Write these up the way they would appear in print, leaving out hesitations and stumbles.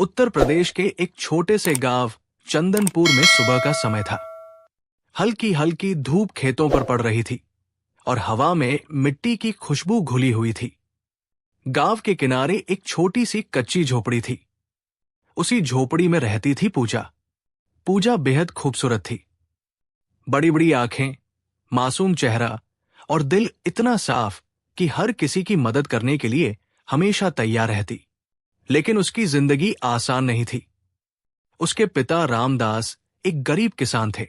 उत्तर प्रदेश के एक छोटे से गांव चंदनपुर में सुबह का समय था। हल्की हल्की धूप खेतों पर पड़ रही थी और हवा में मिट्टी की खुशबू घुली हुई थी। गांव के किनारे एक छोटी सी कच्ची झोपड़ी थी। उसी झोपड़ी में रहती थी पूजा। पूजा बेहद खूबसूरत थी। बड़ी बड़ी आंखें, मासूम चेहरा और दिल इतना साफ कि हर किसी की मदद करने के लिए हमेशा तैयार रहती। लेकिन उसकी जिंदगी आसान नहीं थी। उसके पिता रामदास एक गरीब किसान थे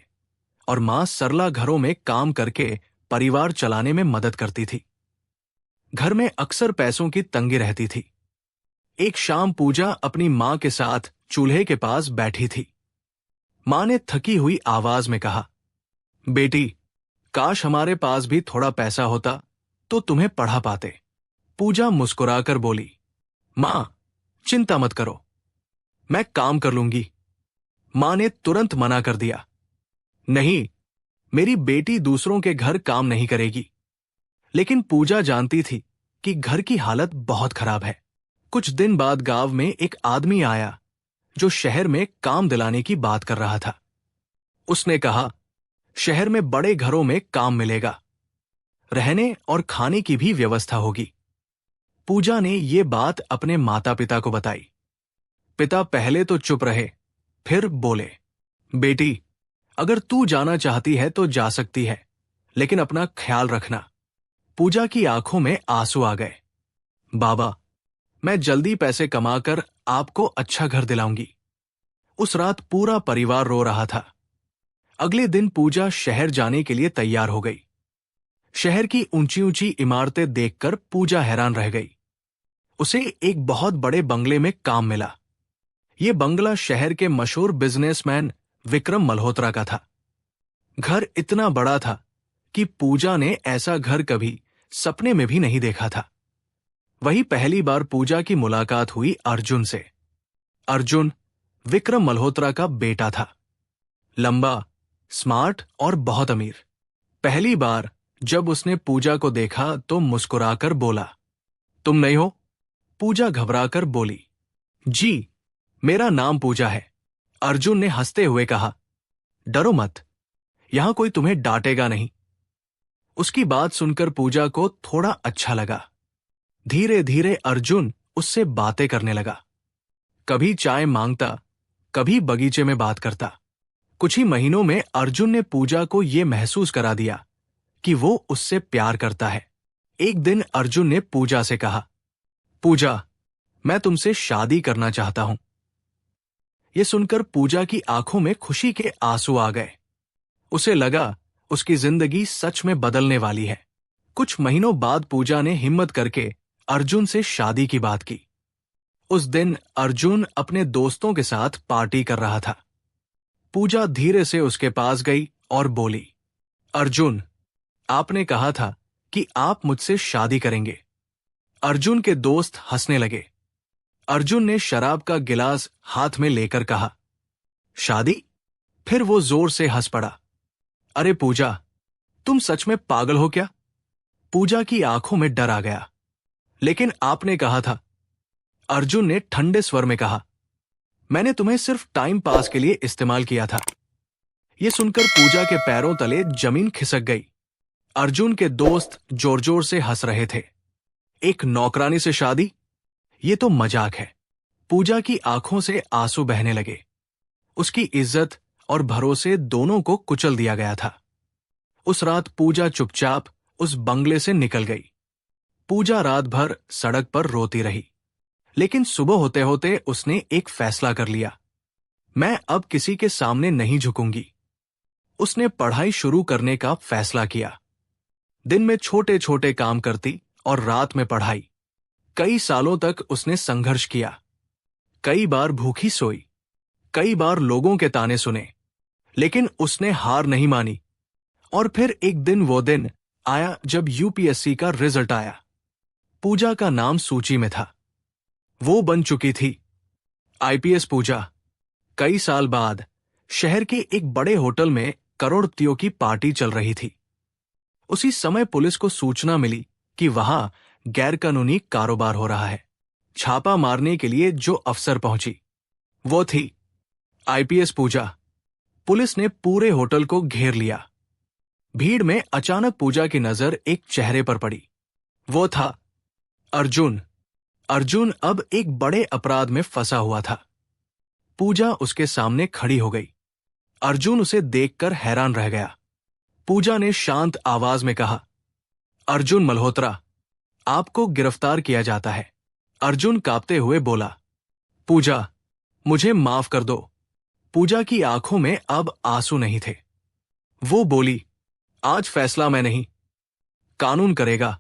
और मां सरला घरों में काम करके परिवार चलाने में मदद करती थी। घर में अक्सर पैसों की तंगी रहती थी। एक शाम पूजा अपनी मां के साथ चूल्हे के पास बैठी थी। मां ने थकी हुई आवाज में कहा, बेटी, काश हमारे पास भी थोड़ा पैसा होता तो तुम्हें पढ़ा पाते। पूजा मुस्कुराकर बोली, मां, चिंता मत करो, मैं काम कर लूंगी। मां ने तुरंत मना कर दिया, नहीं, मेरी बेटी दूसरों के घर काम नहीं करेगी। लेकिन पूजा जानती थी कि घर की हालत बहुत खराब है। कुछ दिन बाद गांव में एक आदमी आया जो शहर में काम दिलाने की बात कर रहा था। उसने कहा, शहर में बड़े घरों में काम मिलेगा, रहने और खाने की भी व्यवस्था होगी। पूजा ने ये बात अपने माता पिता को बताई। पिता पहले तो चुप रहे, फिर बोले, बेटी, अगर तू जाना चाहती है तो जा सकती है, लेकिन अपना ख्याल रखना। पूजा की आंखों में आंसू आ गए। बाबा, मैं जल्दी पैसे कमाकर आपको अच्छा घर दिलाऊंगी। उस रात पूरा परिवार रो रहा था। अगले दिन पूजा शहर जाने के लिए तैयार हो गई। शहर की ऊंची ऊंची इमारतें देखकर पूजा हैरान रह गई। उसे एक बहुत बड़े बंगले में काम मिला। यह बंगला शहर के मशहूर बिजनेसमैन विक्रम मल्होत्रा का था। घर इतना बड़ा था कि पूजा ने ऐसा घर कभी सपने में भी नहीं देखा था। वही पहली बार पूजा की मुलाकात हुई अर्जुन से। अर्जुन विक्रम मल्होत्रा का बेटा था। लंबा, स्मार्ट और बहुत अमीर। पहली बार जब उसने पूजा को देखा तो मुस्कुराकर बोला, तुम नहीं हो? पूजा घबराकर बोली, जी, मेरा नाम पूजा है। अर्जुन ने हंसते हुए कहा, डरो मत, यहां कोई तुम्हें डांटेगा नहीं। उसकी बात सुनकर पूजा को थोड़ा अच्छा लगा। धीरे धीरे अर्जुन उससे बातें करने लगा। कभी चाय मांगता, कभी बगीचे में बात करता। कुछ ही महीनों में अर्जुन ने पूजा को यह महसूस करा दिया कि वो उससे प्यार करता है। एक दिन अर्जुन ने पूजा से कहा, पूजा, मैं तुमसे शादी करना चाहता हूं। यह सुनकर पूजा की आंखों में खुशी के आंसू आ गए। उसे लगा उसकी जिंदगी सच में बदलने वाली है। कुछ महीनों बाद पूजा ने हिम्मत करके अर्जुन से शादी की बात की। उस दिन अर्जुन अपने दोस्तों के साथ पार्टी कर रहा था। पूजा धीरे से उसके पास गई और बोली, अर्जुन, आपने कहा था कि आप मुझसे शादी करेंगे। अर्जुन के दोस्त हंसने लगे। अर्जुन ने शराब का गिलास हाथ में लेकर कहा, शादी? फिर वो जोर से हंस पड़ा। अरे पूजा, तुम सच में पागल हो क्या? पूजा की आंखों में डर आ गया। लेकिन आपने कहा था। अर्जुन ने ठंडे स्वर में कहा, मैंने तुम्हें सिर्फ टाइम पास के लिए इस्तेमाल किया था। यह सुनकर पूजा के पैरों तले जमीन खिसक गई। अर्जुन के दोस्त जोर जोर से हंस रहे थे। एक नौकरानी से शादी? ये तो मजाक है। पूजा की आंखों से आंसू बहने लगे। उसकी इज्जत और भरोसे दोनों को कुचल दिया गया था। उस रात पूजा चुपचाप उस बंगले से निकल गई। पूजा रात भर सड़क पर रोती रही। लेकिन सुबह होते होते उसने एक फैसला कर लिया, मैं अब किसी के सामने नहीं झुकूंगी। उसने पढ़ाई शुरू करने का फैसला किया। दिन में छोटे छोटे काम करती और रात में पढ़ाई। कई सालों तक उसने संघर्ष किया। कई बार भूखी सोई, कई बार लोगों के ताने सुने, लेकिन उसने हार नहीं मानी। और फिर एक दिन वो दिन आया जब यूपीएससी का रिजल्ट आया। पूजा का नाम सूची में था। वो बन चुकी थी आईपीएस पूजा। कई साल बाद शहर के एक बड़े होटल में करोड़पतियों की पार्टी चल रही थी। उसी समय पुलिस को सूचना मिली कि वहां गैरकानूनी कारोबार हो रहा है। छापा मारने के लिए जो अफसर पहुंची, वो थी आईपीएस पूजा। पुलिस ने पूरे होटल को घेर लिया। भीड़ में अचानक पूजा की नजर एक चेहरे पर पड़ी। वो था अर्जुन। अर्जुन अब एक बड़े अपराध में फंसा हुआ था। पूजा उसके सामने खड़ी हो गई। अर्जुन उसे देखकर हैरान रह गया। पूजा ने शांत आवाज में कहा, अर्जुन मल्होत्रा, आपको गिरफ्तार किया जाता है। अर्जुन कांपते हुए बोला, पूजा, मुझे माफ कर दो। पूजा की आंखों में अब आंसू नहीं थे। वो बोली, आज फैसला मैं नहीं, कानून करेगा।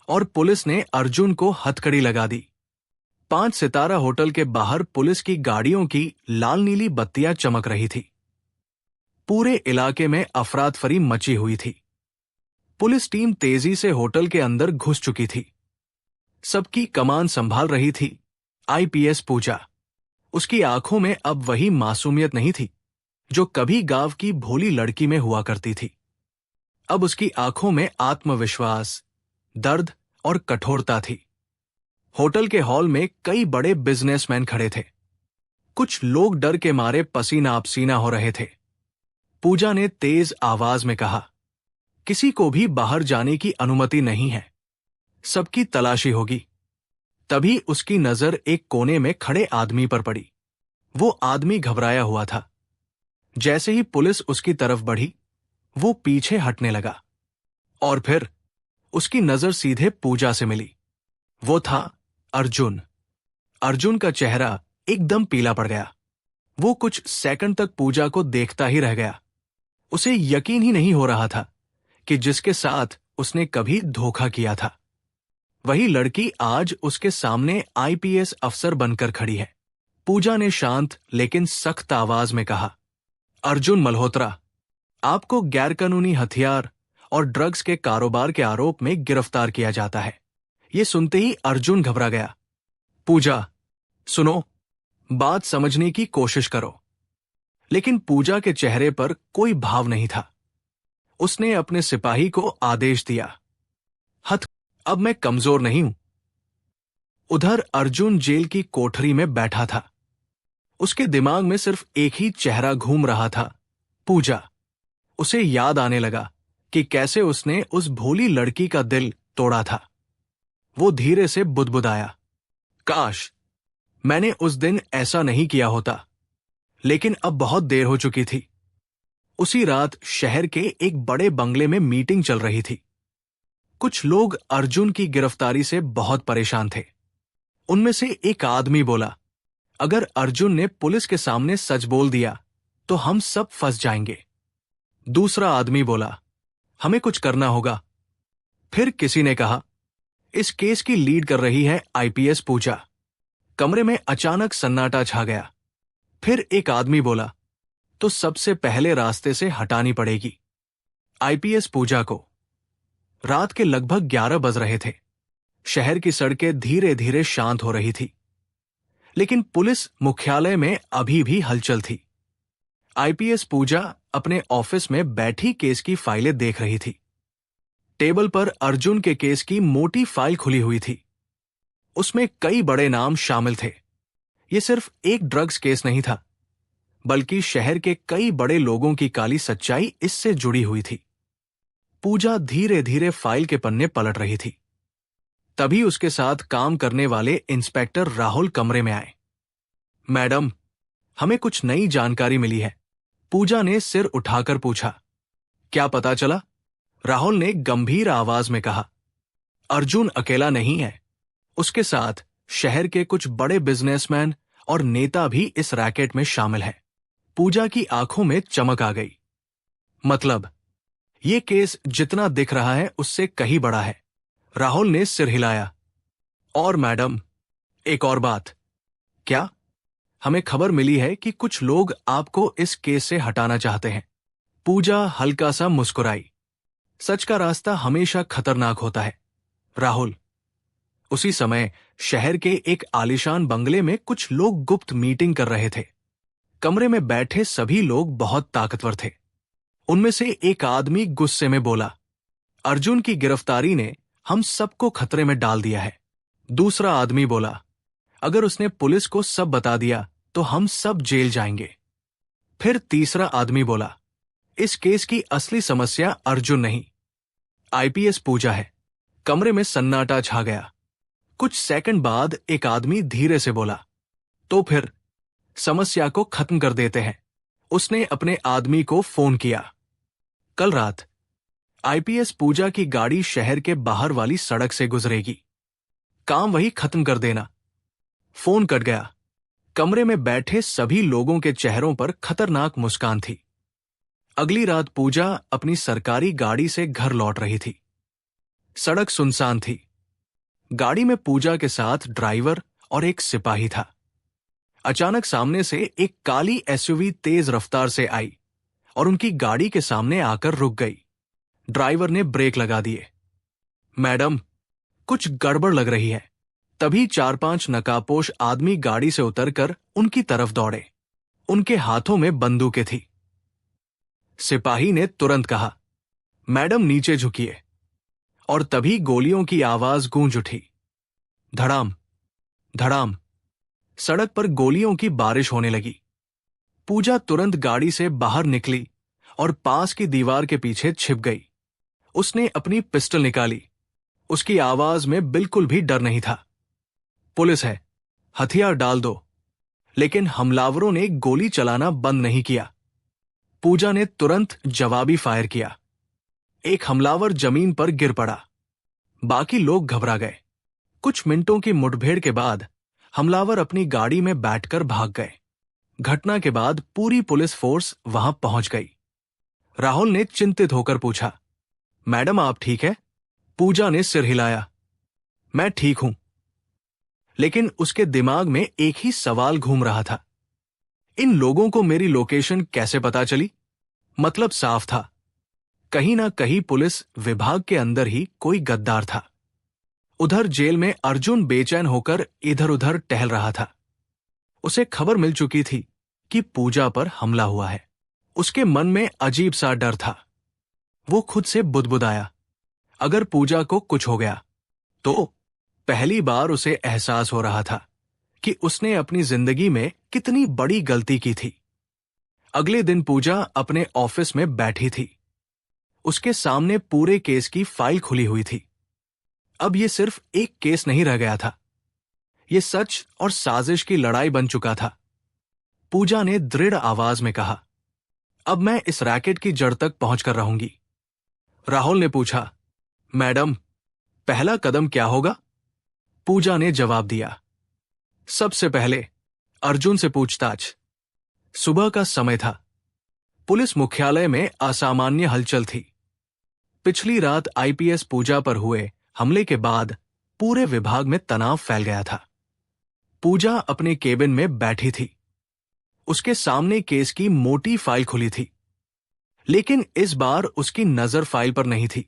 और पुलिस ने अर्जुन को हथकड़ी लगा दी। 5 सितारा होटल के बाहर पुलिस की गाड़ियों की लाल नीली बत्तियां चमक रही थी। पूरे इलाके में अफरातफरी मची हुई थी। पुलिस टीम तेजी से होटल के अंदर घुस चुकी थी। सबकी कमान संभाल रही थी आईपीएस पूजा। उसकी आंखों में अब वही मासूमियत नहीं थी जो कभी गांव की भोली लड़की में हुआ करती थी। अब उसकी आंखों में आत्मविश्वास, दर्द और कठोरता थी। होटल के हॉल में कई बड़े बिजनेसमैन खड़े थे। कुछ लोग डर के मारे पसीना पसीना हो रहे थे। पूजा ने तेज आवाज में कहा, किसी को भी बाहर जाने की अनुमति नहीं है। सबकी तलाशी होगी। तभी उसकी नजर एक कोने में खड़े आदमी पर पड़ी। वो आदमी घबराया हुआ था। जैसे ही पुलिस उसकी तरफ बढ़ी, वो पीछे हटने लगा। और फिर उसकी नजर सीधे पूजा से मिली। वो था अर्जुन। अर्जुन का चेहरा एकदम पीला पड़ गया। वो कुछ सेकंड तक पूजा को देखता ही रह गया। उसे यकीन ही नहीं हो रहा था कि जिसके साथ उसने कभी धोखा किया था, वही लड़की आज उसके सामने आईपीएस अफसर बनकर खड़ी है। पूजा ने शांत लेकिन सख्त आवाज में कहा, अर्जुन मल्होत्रा, आपको गैरकानूनी हथियार और ड्रग्स के कारोबार के आरोप में गिरफ्तार किया जाता है। ये सुनते ही अर्जुन घबरा गया। पूजा, सुनो, बात समझने की कोशिश करो। लेकिन पूजा के चेहरे पर कोई भाव नहीं था। उसने अपने सिपाही को आदेश दिया, हथ, अब मैं कमजोर नहीं हूं। उधर अर्जुन जेल की कोठरी में बैठा था। उसके दिमाग में सिर्फ एक ही चेहरा घूम रहा था, पूजा। उसे याद आने लगा कि कैसे उसने उस भोली लड़की का दिल तोड़ा था। वो धीरे से बुदबुदाया, काश मैंने उस दिन ऐसा नहीं किया होता। लेकिन अब बहुत देर हो चुकी थी। उसी रात शहर के एक बड़े बंगले में मीटिंग चल रही थी। कुछ लोग अर्जुन की गिरफ्तारी से बहुत परेशान थे। उनमें से एक आदमी बोला, अगर अर्जुन ने पुलिस के सामने सच बोल दिया तो हम सब फंस जाएंगे। दूसरा आदमी बोला, हमें कुछ करना होगा। फिर किसी ने कहा, इस केस की लीड कर रही है आईपीएस पूजा। कमरे में अचानक सन्नाटा छा गया। फिर एक आदमी बोला, तो सबसे पहले रास्ते से हटानी पड़ेगी आईपीएस पूजा को। रात के लगभग 11 बज रहे थे। शहर की सड़कें धीरे धीरे शांत हो रही थी। लेकिन पुलिस मुख्यालय में अभी भी हलचल थी। आईपीएस पूजा अपने ऑफिस में बैठी केस की फाइलें देख रही थी। टेबल पर अर्जुन के केस की मोटी फाइल खुली हुई थी। उसमें कई बड़े नाम शामिल थे। यह सिर्फ एक ड्रग्स केस नहीं था, बल्कि शहर के कई बड़े लोगों की काली सच्चाई इससे जुड़ी हुई थी। पूजा धीरे धीरे फाइल के पन्ने पलट रही थी। तभी उसके साथ काम करने वाले इंस्पेक्टर राहुल कमरे में आए। मैडम, हमें कुछ नई जानकारी मिली है। पूजा ने सिर उठाकर पूछा, क्या पता चला? राहुल ने गंभीर आवाज में कहा, अर्जुन अकेला नहीं है। उसके साथ शहर के कुछ बड़े बिजनेसमैन और नेता भी इस रैकेट में शामिल हैं। पूजा की आंखों में चमक आ गई। मतलब, ये केस जितना दिख रहा है उससे कहीं बड़ा है। राहुल ने सिर हिलाया। और मैडम, एक और बात। क्या? हमें खबर मिली है कि कुछ लोग आपको इस केस से हटाना चाहते हैं। पूजा हल्का सा मुस्कुराई। सच का रास्ता हमेशा खतरनाक होता है, राहुल। उसी समय शहर के एक आलीशान बंगले में कुछ लोग गुप्त मीटिंग कर रहे थे। कमरे में बैठे सभी लोग बहुत ताकतवर थे। उनमें से एक आदमी गुस्से में बोला, अर्जुन की गिरफ्तारी ने हम सबको खतरे में डाल दिया है। दूसरा आदमी बोला, अगर उसने पुलिस को सब बता दिया तो हम सब जेल जाएंगे। फिर तीसरा आदमी बोला, इस केस की असली समस्या अर्जुन नहीं, आईपीएस पूजा है। कमरे में सन्नाटा छा गया। कुछ सेकंड बाद एक आदमी धीरे से बोला, तो फिर समस्या को खत्म कर देते हैं। उसने अपने आदमी को फोन किया। कल रात आईपीएस पूजा की गाड़ी शहर के बाहर वाली सड़क से गुजरेगी। काम वही खत्म कर देना। फोन कट गया। कमरे में बैठे सभी लोगों के चेहरों पर खतरनाक मुस्कान थी। अगली रात पूजा अपनी सरकारी गाड़ी से घर लौट रही थी। सड़क सुनसान थी। गाड़ी में पूजा के साथ ड्राइवर और एक सिपाही था। अचानक सामने से एक काली एसयूवी तेज रफ्तार से आई और उनकी गाड़ी के सामने आकर रुक गई। ड्राइवर ने ब्रेक लगा दिए। मैडम, कुछ गड़बड़ लग रही है। तभी 4-5 नकाबपोश आदमी गाड़ी से उतरकर उनकी तरफ दौड़े। उनके हाथों में बंदूकें थी। सिपाही ने तुरंत कहा, मैडम नीचे झुकिए। और तभी गोलियों की आवाज गूंज उठी। धड़ाम धड़ाम। सड़क पर गोलियों की बारिश होने लगी। पूजा तुरंत गाड़ी से बाहर निकली और पास की दीवार के पीछे छिप गई। उसने अपनी पिस्टल निकाली। उसकी आवाज में बिल्कुल भी डर नहीं था। पुलिस है, हथियार डाल दो। लेकिन हमलावरों ने गोली चलाना बंद नहीं किया। पूजा ने तुरंत जवाबी फायर किया। एक हमलावर जमीन पर गिर पड़ा। बाकी लोग घबरा गए। कुछ मिनटों की मुठभेड़ के बाद हमलावर अपनी गाड़ी में बैठकर भाग गए। घटना के बाद पूरी पुलिस फोर्स वहां पहुंच गई। राहुल ने चिंतित होकर पूछा, मैडम आप ठीक है? पूजा ने सिर हिलाया। मैं ठीक हूं। लेकिन उसके दिमाग में एक ही सवाल घूम रहा था, इन लोगों को मेरी लोकेशन कैसे पता चली? मतलब साफ था, कहीं ना कहीं पुलिस विभाग के अंदर ही कोई गद्दार था। उधर जेल में अर्जुन बेचैन होकर इधर उधर टहल रहा था। उसे खबर मिल चुकी थी कि पूजा पर हमला हुआ है। उसके मन में अजीब सा डर था। वो खुद से बुदबुदाया, अगर पूजा को कुछ हो गया तो? पहली बार उसे एहसास हो रहा था कि उसने अपनी जिंदगी में कितनी बड़ी गलती की थी। अगले दिन पूजा अपने ऑफिस में बैठी थी। उसके सामने पूरे केस की फाइल खुली हुई थी। अब यह सिर्फ एक केस नहीं रह गया था, यह सच और साजिश की लड़ाई बन चुका था। पूजा ने दृढ़ आवाज में कहा, अब मैं इस रैकेट की जड़ तक पहुंचकर रहूंगी। राहुल ने पूछा, मैडम पहला कदम क्या होगा? पूजा ने जवाब दिया, सबसे पहले अर्जुन से पूछताछ। सुबह का समय था। पुलिस मुख्यालय में असामान्य हलचल थी। पिछली रात आईपीएस पूजा पर हुए हमले के बाद पूरे विभाग में तनाव फैल गया था। पूजा अपने केबिन में बैठी थी। उसके सामने केस की मोटी फाइल खुली थी। लेकिन इस बार उसकी नजर फाइल पर नहीं थी।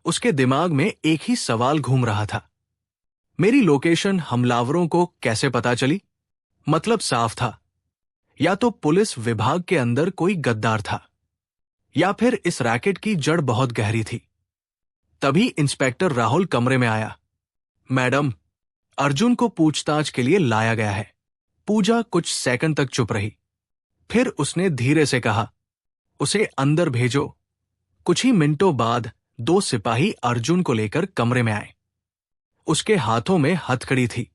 उसके दिमाग में एक ही सवाल घूम रहा था, मेरी लोकेशन हमलावरों को कैसे पता चली? मतलब साफ था, या तो पुलिस विभाग के अंदर कोई गद्दार था, या फिर इस रैकेट की जड़ बहुत गहरी थी। तभी इंस्पेक्टर राहुल कमरे में आया। मैडम, अर्जुन को पूछताछ के लिए लाया गया है। पूजा कुछ सेकंड तक चुप रही। फिर उसने धीरे से कहा, उसे अंदर भेजो। कुछ ही मिनटों बाद 2 सिपाही अर्जुन को लेकर कमरे में आए। उसके हाथों में हथकड़ी थी।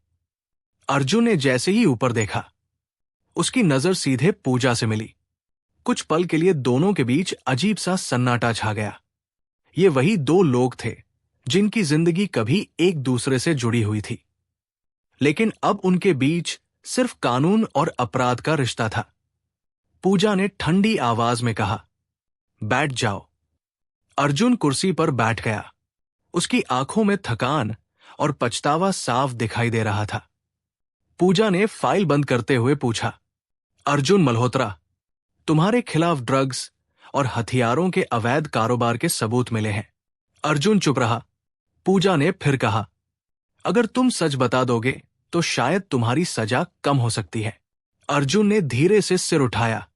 अर्जुन ने जैसे ही ऊपर देखा, उसकी नजर सीधे पूजा से मिली। कुछ पल के लिए दोनों के बीच अजीब सा सन्नाटा छा गया। ये वही 2 लोग थे जिनकी जिंदगी कभी एक दूसरे से जुड़ी हुई थी, लेकिन अब उनके बीच सिर्फ कानून और अपराध का रिश्ता था। पूजा ने ठंडी आवाज में कहा, बैठ जाओ। अर्जुन कुर्सी पर बैठ गया। उसकी आंखों में थकान और पछतावा साफ दिखाई दे रहा था। पूजा ने फाइल बंद करते हुए पूछा, अर्जुन मल्होत्रा, तुम्हारे खिलाफ ड्रग्स और हथियारों के अवैध कारोबार के सबूत मिले हैं। अर्जुन चुप रहा। पूजा ने फिर कहा, अगर तुम सच बता दोगे तो शायद तुम्हारी सजा कम हो सकती है। अर्जुन ने धीरे से सिर उठाया।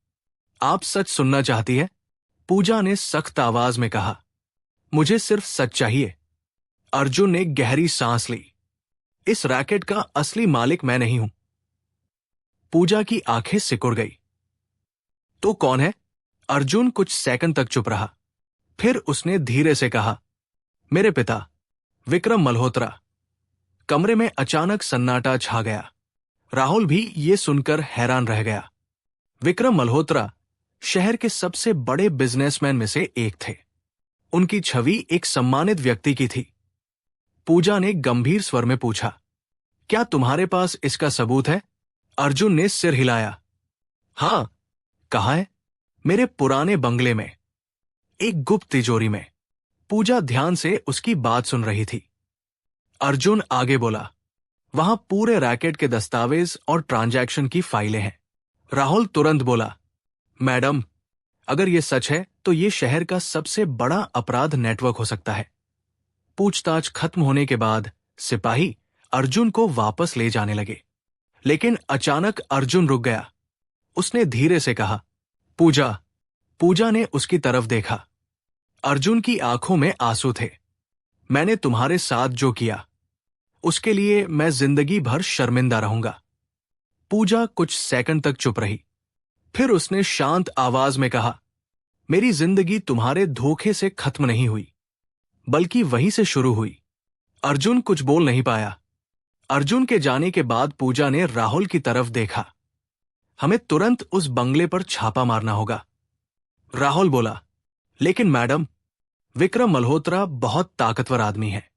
आप सच सुनना चाहती है? पूजा ने सख्त आवाज में कहा, मुझे सिर्फ सच चाहिए। अर्जुन ने गहरी सांस ली। इस रैकेट का असली मालिक मैं नहीं हूं। पूजा की आंखें सिकुड़ गई। तो कौन है? अर्जुन कुछ सेकंड तक चुप रहा। फिर उसने धीरे से कहा, मेरे पिता, विक्रम मल्होत्रा। कमरे में अचानक सन्नाटा छा गया। राहुल भी ये सुनकर हैरान रह गया। विक्रम मल्होत्रा शहर के सबसे बड़े बिजनेसमैन में से एक थे। उनकी छवि एक सम्मानित व्यक्ति की थी। पूजा ने गंभीर स्वर में पूछा, क्या तुम्हारे पास इसका सबूत है? अर्जुन ने सिर हिलाया। हां। कहाँ है? मेरे पुराने बंगले में, एक गुप्त तिजोरी में। पूजा ध्यान से उसकी बात सुन रही थी। अर्जुन आगे बोला, वहां पूरे रैकेट के दस्तावेज और ट्रांजैक्शन की फाइलें हैं। राहुल तुरंत बोला, मैडम, अगर यह सच है तो यह शहर का सबसे बड़ा अपराध नेटवर्क हो सकता है। पूछताछ खत्म होने के बाद सिपाही अर्जुन को वापस ले जाने लगे, लेकिन अचानक अर्जुन रुक गया। उसने धीरे से कहा, पूजा। पूजा ने उसकी तरफ देखा। अर्जुन की आंखों में आंसू थे। मैंने तुम्हारे साथ जो किया, उसके लिए मैं जिंदगी भर शर्मिंदा रहूंगा। पूजा कुछ सेकंड तक चुप रही। फिर उसने शांत आवाज में कहा, मेरी जिंदगी तुम्हारे धोखे से खत्म नहीं हुई, बल्कि वहीं से शुरू हुई। अर्जुन कुछ बोल नहीं पाया। अर्जुन के जाने के बाद पूजा ने राहुल की तरफ देखा। हमें तुरंत उस बंगले पर छापा मारना होगा। राहुल बोला, लेकिन मैडम, विक्रम मल्होत्रा बहुत ताकतवर आदमी है।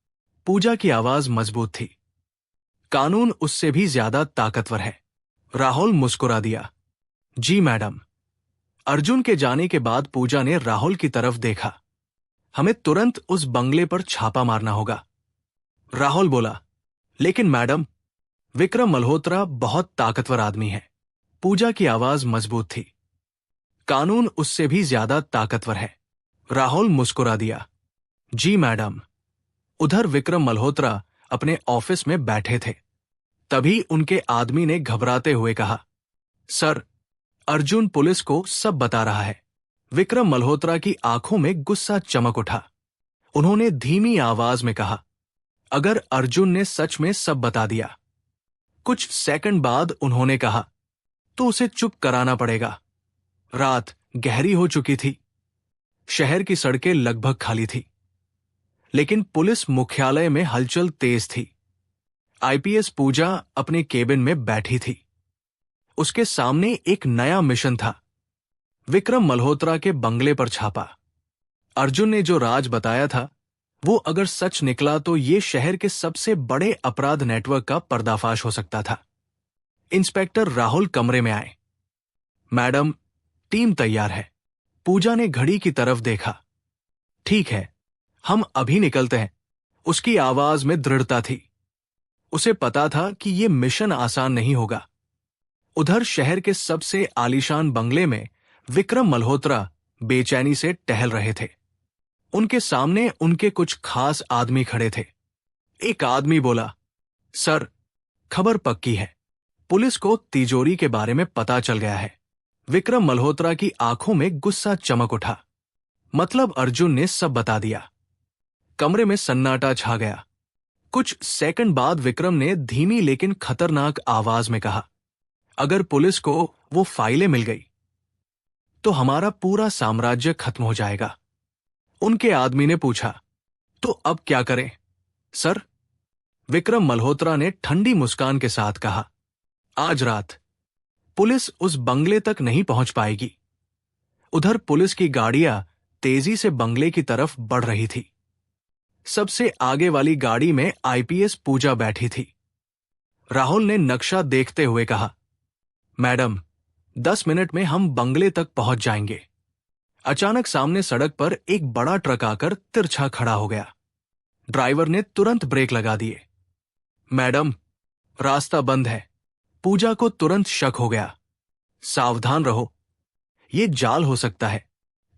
पूजा की आवाज मजबूत थी। कानून उससे भी ज्यादा ताकतवर है। राहुल मुस्कुरा दिया, जी मैडम। अर्जुन के जाने के बाद पूजा ने राहुल की तरफ देखा। हमें तुरंत उस बंगले पर छापा मारना होगा। राहुल बोला, लेकिन मैडम, विक्रम मल्होत्रा बहुत ताकतवर आदमी है। पूजा की आवाज मजबूत थी। कानून उससे भी ज्यादा ताकतवर है। राहुल मुस्कुरा दिया, जी मैडम। उधर विक्रम मल्होत्रा अपने ऑफिस में बैठे थे। तभी उनके आदमी ने घबराते हुए कहा, सर, अर्जुन पुलिस को सब बता रहा है। विक्रम मल्होत्रा की आंखों में गुस्सा चमक उठा। उन्होंने धीमी आवाज में कहा, अगर अर्जुन ने सच में सब बता दिया। कुछ सेकंड बाद उन्होंने कहा, तो उसे चुप कराना पड़ेगा। रात गहरी हो चुकी थी। शहर की सड़कें लगभग खाली थी, लेकिन पुलिस मुख्यालय में हलचल तेज थी। आईपीएस पूजा अपने केबिन में बैठी थी। उसके सामने एक नया मिशन था, विक्रम मल्होत्रा के बंगले पर छापा। अर्जुन ने जो राज बताया था, वो अगर सच निकला तो ये शहर के सबसे बड़े अपराध नेटवर्क का पर्दाफाश हो सकता था। इंस्पेक्टर राहुल कमरे में आए। मैडम, टीम तैयार है। पूजा ने घड़ी की तरफ देखा। ठीक है, हम अभी निकलते हैं। उसकी आवाज में दृढ़ता थी। उसे पता था कि यह मिशन आसान नहीं होगा। उधर शहर के सबसे आलीशान बंगले में विक्रम मल्होत्रा बेचैनी से टहल रहे थे। उनके सामने उनके कुछ खास आदमी खड़े थे। एक आदमी बोला, सर, खबर पक्की है। पुलिस को तिजोरी के बारे में पता चल गया है। विक्रम मल्होत्रा की आंखों में गुस्सा चमक उठा। मतलब अर्जुन ने सब बता दिया। कमरे में सन्नाटा छा गया। कुछ सेकंड बाद विक्रम ने धीमी लेकिन खतरनाक आवाज में कहा, अगर पुलिस को वो फाइलें मिल गई तो हमारा पूरा साम्राज्य खत्म हो जाएगा। उनके आदमी ने पूछा, तो अब क्या करें सर? विक्रम मल्होत्रा ने ठंडी मुस्कान के साथ कहा, आज रात पुलिस उस बंगले तक नहीं पहुंच पाएगी। उधर पुलिस की गाड़ियां तेजी से बंगले की तरफ बढ़ रही थी। सबसे आगे वाली गाड़ी में आईपीएस पूजा बैठी थी। राहुल ने नक्शा देखते हुए कहा, मैडम, 10 मिनट में हम बंगले तक पहुंच जाएंगे। अचानक सामने सड़क पर एक बड़ा ट्रक आकर तिरछा खड़ा हो गया। ड्राइवर ने तुरंत ब्रेक लगा दिए। मैडम, रास्ता बंद है। पूजा को तुरंत शक हो गया। सावधान रहो, ये जाल हो सकता है।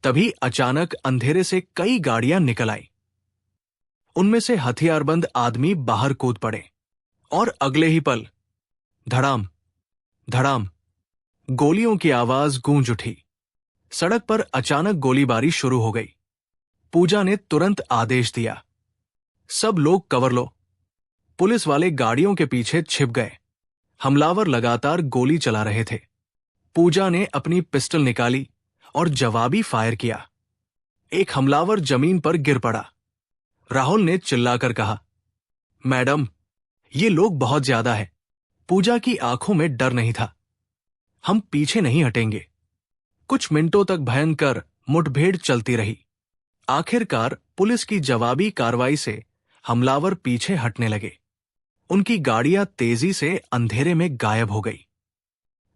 तभी अचानक अंधेरे से कई गाड़ियां निकल आई। उनमें से हथियारबंद आदमी बाहर कूद पड़े और अगले ही पल धड़ाम धड़ाम गोलियों की आवाज गूंज उठी। सड़क पर अचानक गोलीबारी शुरू हो गई। पूजा ने तुरंत आदेश दिया, सब लोग कवर लो। पुलिस वाले गाड़ियों के पीछे छिप गए हमलावर लगातार गोली चला रहे थे। पूजा ने अपनी पिस्टल निकाली और जवाबी फायर किया। एक हमलावर जमीन पर गिर पड़ा। राहुल ने चिल्लाकर कहा, मैडम, ये लोग बहुत ज्यादा है। पूजा की आंखों में डर नहीं था। हम पीछे नहीं हटेंगे। कुछ मिनटों तक भयंकर मुठभेड़ चलती रही। आखिरकार पुलिस की जवाबी कार्रवाई से हमलावर पीछे हटने लगे। उनकी गाड़ियां तेजी से अंधेरे में गायब हो गई।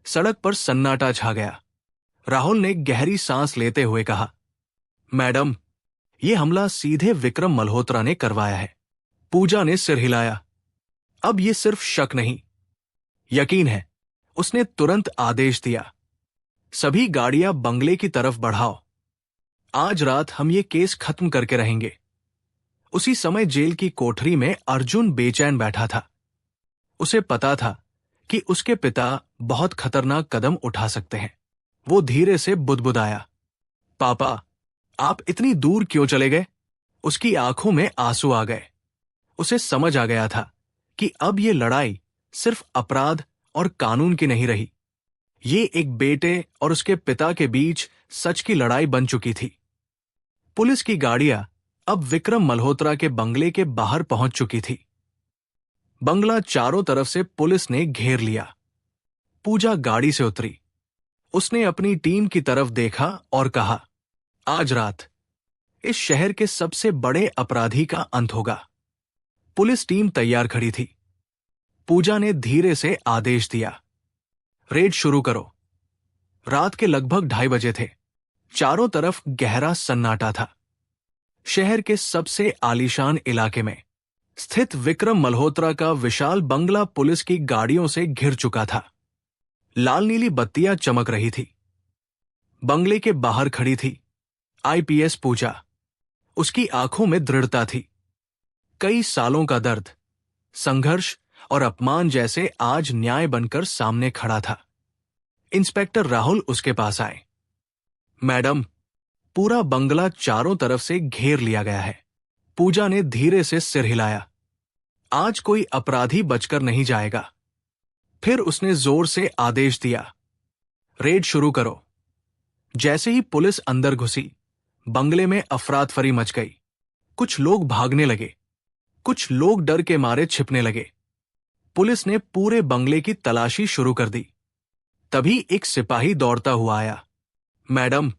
सड़क पर सन्नाटा छा गया। राहुल ने गहरी सांस लेते हुए कहा, मैडम, यह हमला सीधे विक्रम मल्होत्रा ने करवाया है। पूजा ने सिर हिलाया। अब यह सिर्फ शक नहीं, यकीन है। उसने तुरंत आदेश दिया, सभी गाड़ियां बंगले की तरफ बढ़ाओ। आज रात हम ये केस खत्म करके रहेंगे। उसी समय जेल की कोठरी में अर्जुन बेचैन बैठा था। उसे पता था कि उसके पिता बहुत खतरनाक कदम उठा सकते हैं। वो धीरे से बुदबुदाया, पापा, आप इतनी दूर क्यों चले गए? उसकी आंखों में आंसू आ गए। उसे समझ आ गया था कि अब ये लड़ाई सिर्फ अपराध और कानून की नहीं रही। ये एक बेटे और उसके पिता के बीच सच की लड़ाई बन चुकी थी। पुलिस की गाड़ियां अब विक्रम मल्होत्रा के बंगले के बाहर पहुंच चुकी थी। बंगला चारों तरफ से पुलिस ने घेर लिया। पूजा गाड़ी से उतरी। उसने अपनी टीम की तरफ देखा और कहा, आज रात इस शहर के सबसे बड़े अपराधी का अंत होगा। पुलिस टीम तैयार खड़ी थी। पूजा ने धीरे से आदेश दिया, रेड शुरू करो। रात के लगभग 2:30 बजे थे। चारों तरफ गहरा सन्नाटा था। शहर के सबसे आलीशान इलाके में स्थित विक्रम मल्होत्रा का विशाल बंगला पुलिस की गाड़ियों से घिर चुका था। लाल नीली बत्तियां चमक रही थी। बंगले के बाहर खड़ी थी आईपीएस पूजा। उसकी आंखों में दृढ़ता थी। कई सालों का दर्द, संघर्ष और अपमान जैसे आज न्याय बनकर सामने खड़ा था। इंस्पेक्टर राहुल उसके पास आए। मैडम, पूरा बंगला चारों तरफ से घेर लिया गया है। पूजा ने धीरे से सिर हिलाया। आज कोई अपराधी बचकर नहीं जाएगा। फिर उसने जोर से आदेश दिया, रेड शुरू करो। जैसे ही पुलिस अंदर घुसी, बंगले में अफरातफरी मच गई। कुछ लोग भागने लगे, कुछ लोग डर के मारे छिपने लगे। पुलिस ने पूरे बंगले की तलाशी शुरू कर दी। तभी एक सिपाही दौड़ता हुआ आया, मैडम,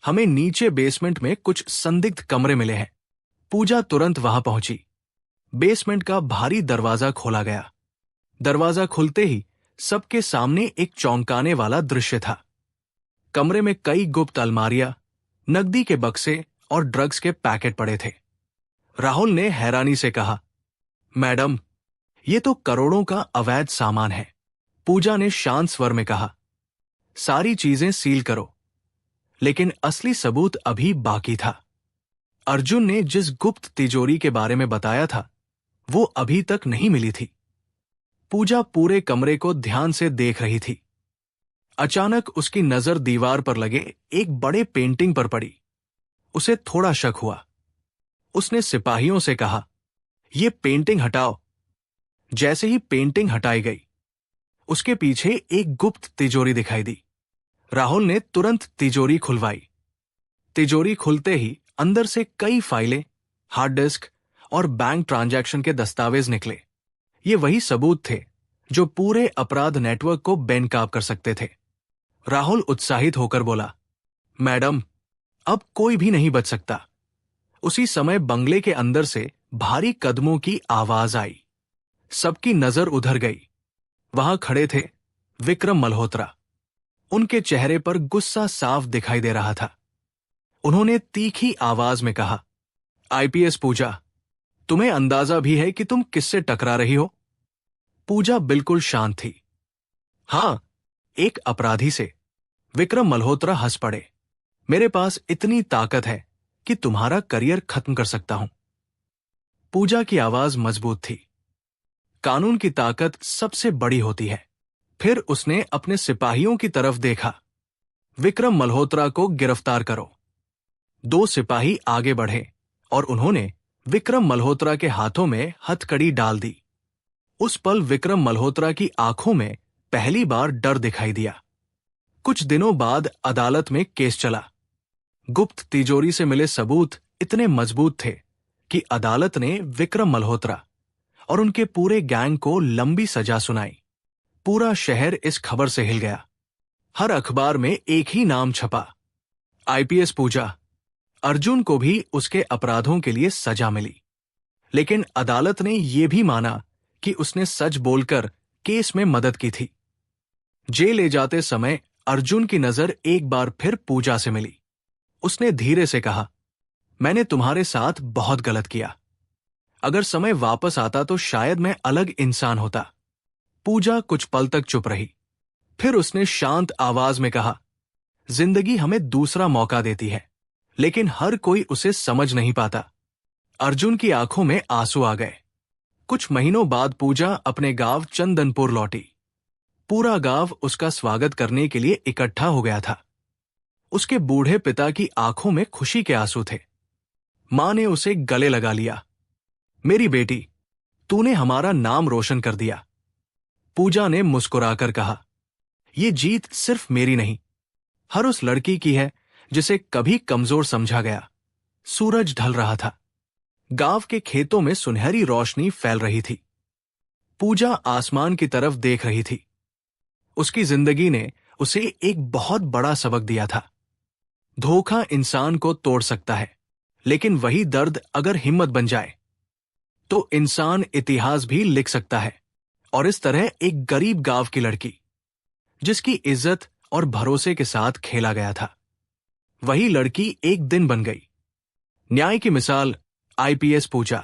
हमें नीचे बेसमेंट में कुछ संदिग्ध कमरे मिले हैं। पूजा तुरंत वहां पहुंची। बेसमेंट का भारी दरवाजा खोला गया। दरवाजा खुलते ही सबके सामने एक चौंकाने वाला दृश्य था। कमरे में कई गुप्त अलमारियां, नकदी के बक्से और ड्रग्स के पैकेट पड़े थे। राहुल ने हैरानी से कहा, मैडम, ये तो करोड़ों का अवैध सामान है। पूजा ने शांत स्वर में कहा, सारी चीजें सील करो। लेकिन असली सबूत अभी बाकी था। अर्जुन ने जिस गुप्त तिजोरी के बारे में बताया था, वो अभी तक नहीं मिली थी। पूजा पूरे कमरे को ध्यान से देख रही थी। अचानक उसकी नजर दीवार पर लगे एक बड़े पेंटिंग पर पड़ी। उसे थोड़ा शक हुआ। उसने सिपाहियों से कहा, ये पेंटिंग हटाओ। जैसे ही पेंटिंग हटाई गई, उसके पीछे एक गुप्त तिजोरी दिखाई दी। राहुल ने तुरंत तिजोरी खुलवाई। तिजोरी खुलते ही अंदर से कई फाइलें, हार्ड डिस्क और बैंक ट्रांजैक्शन के दस्तावेज निकले। ये वही सबूत थे जो पूरे अपराध नेटवर्क को बेनकाब कर सकते थे। राहुल उत्साहित होकर बोला, मैडम, अब कोई भी नहीं बच सकता। उसी समय बंगले के अंदर से भारी कदमों की आवाज आई। सबकी नजर उधर गई। वहां खड़े थे विक्रम मल्होत्रा। उनके चेहरे पर गुस्सा साफ दिखाई दे रहा था। उन्होंने तीखी आवाज में कहा, आईपीएस पूजा, तुम्हें अंदाजा भी है कि तुम किससे टकरा रही हो? पूजा बिल्कुल शांत थी। हां, एक अपराधी से। विक्रम मल्होत्रा हंस पड़े। मेरे पास इतनी ताकत है कि तुम्हारा करियर खत्म कर सकता हूं। पूजा की आवाज मजबूत थी। कानून की ताकत सबसे बड़ी होती है। फिर उसने अपने सिपाहियों की तरफ देखा। विक्रम मल्होत्रा को गिरफ्तार करो। 2 सिपाही आगे बढ़े और उन्होंने विक्रम मल्होत्रा के हाथों में हथकड़ी डाल दी। उस पल विक्रम मल्होत्रा की आंखों में पहली बार डर दिखाई दिया। कुछ दिनों बाद अदालत में केस चला। गुप्त तिजोरी से मिले सबूत इतने मजबूत थे कि अदालत ने विक्रम मल्होत्रा और उनके पूरे गैंग को लंबी सजा सुनाई। पूरा शहर इस खबर से हिल गया। हर अखबार में एक ही नाम छपा, आईपीएस पूजा। अर्जुन को भी उसके अपराधों के लिए सजा मिली, लेकिन अदालत ने यह भी माना कि उसने सच बोलकर केस में मदद की थी। जेल ले जाते समय अर्जुन की नजर एक बार फिर पूजा से मिली। उसने धीरे से कहा, मैंने तुम्हारे साथ बहुत गलत किया। अगर समय वापस आता तो शायद मैं अलग इंसान होता। पूजा कुछ पल तक चुप रही। फिर उसने शांत आवाज में कहा, जिंदगी हमें दूसरा मौका देती है, लेकिन हर कोई उसे समझ नहीं पाता। अर्जुन की आंखों में आंसू आ गए। कुछ महीनों बाद पूजा अपने गांव चंदनपुर लौटी। पूरा गांव उसका स्वागत करने के लिए इकट्ठा हो गया था। उसके बूढ़े पिता की आंखों में खुशी के आंसू थे। मां ने उसे गले लगा लिया। मेरी बेटी, तूने हमारा नाम रोशन कर दिया। पूजा ने मुस्कुराकर कहा, यह जीत सिर्फ मेरी नहीं, हर उस लड़की की है जिसे कभी कमजोर समझा गया। सूरज ढल रहा था। गांव के खेतों में सुनहरी रोशनी फैल रही थी। पूजा आसमान की तरफ देख रही थी। उसकी जिंदगी ने उसे एक बहुत बड़ा सबक दिया था। धोखा इंसान को तोड़ सकता है, लेकिन वही दर्द अगर हिम्मत बन जाए तो इंसान इतिहास भी लिख सकता है। और इस तरह एक गरीब गांव की लड़की, जिसकी इज्जत और भरोसे के साथ खेला गया था, वही लड़की एक दिन बन गई। न्याय की मिसाल आईपीएस पूजा।